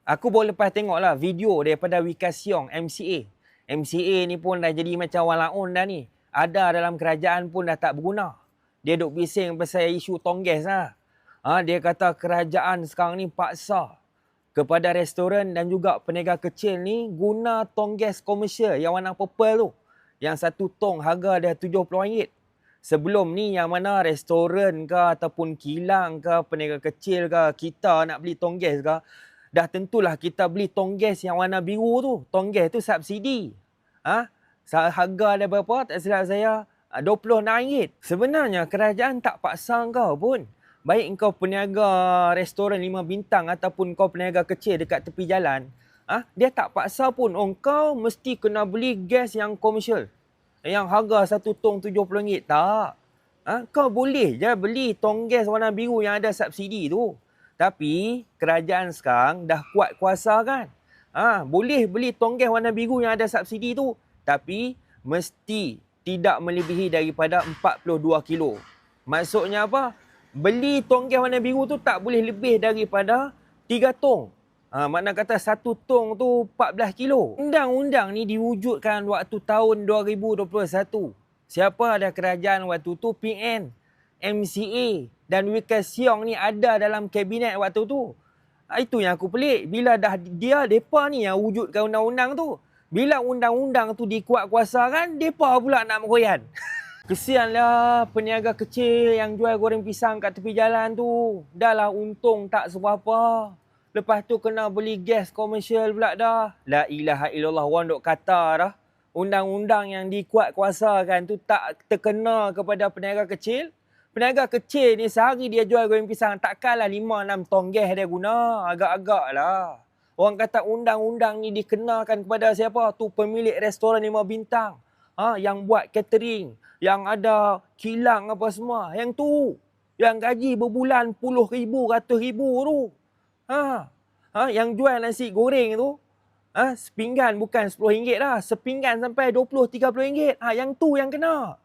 Aku baru lepas tengok lah video daripada Wika Siong, MCA. MCA ni pun dah jadi macam orang laun dah ni. Ada dalam kerajaan pun dah tak berguna. Dia duk bising pasal isu tongges lah. Dia kata kerajaan sekarang ni paksa kepada restoran dan juga peniaga kecil ni guna tongges komersial yang warna purple tu. Yang satu tong harga dia RM70. Sebelum ni yang mana restoran ke ataupun kilang ke, peniaga kecil ke, kita nak beli tongges ke, dah tentulah kita beli tongges yang warna biru tu. Tongges tu subsidi. Harga dia berapa? Tak silap saya, RM26. Sebenarnya kerajaan tak paksa kau pun. Baik kau peniaga restoran 5 bintang ataupun kau peniaga kecil dekat tepi jalan, dia tak paksa pun. Kau mesti kena beli gas yang komersial, yang harga satu tong RM70. Tak. Kau boleh je beli tongges warna biru yang ada subsidi tu. Tapi kerajaan sekarang dah kuat kuasa kan. Boleh beli tongges warna biru yang ada subsidi tu. Tapi mesti tidak melebihi daripada 42 kilo. Maksudnya apa? Beli tongges warna biru tu tak boleh lebih daripada 3 tong. Makna kata satu tong tu 14 kilo. Undang-undang ni diwujudkan waktu tahun 2021. Siapa ada kerajaan waktu tu? PN, MCA dan Wika Siong ni ada dalam kabinet waktu tu. Itu yang aku pelik. Bila dah mereka ni yang wujudkan undang-undang tu. Bila undang-undang tu dikuat-kuasakan, mereka pula nak meroyan. Kesianlah peniaga kecil yang jual goreng pisang kat tepi jalan tu. Dah lah untung tak seberapa. Lepas tu kena beli gas komersial pula dah. La ilaha illallah, orang duk kata dah. Undang-undang yang dikuat-kuasakan tu tak terkena kepada peniaga kecil. Peniaga kecil ni sehari dia jual goreng pisang, takkanlah 5-6 tong gas dia guna. Agak-agak lah. Orang kata undang-undang ni dikenakan kepada siapa? Tu pemilik restoran 5 bintang. Yang buat catering, yang ada kilang apa semua. Yang tu. Yang gaji berbulan puluh ribu, ratus ribu tu. Yang jual nasi goreng tu. Sepinggan bukan RM10 dah. Sepinggan sampai RM20-RM30. Yang tu yang kena.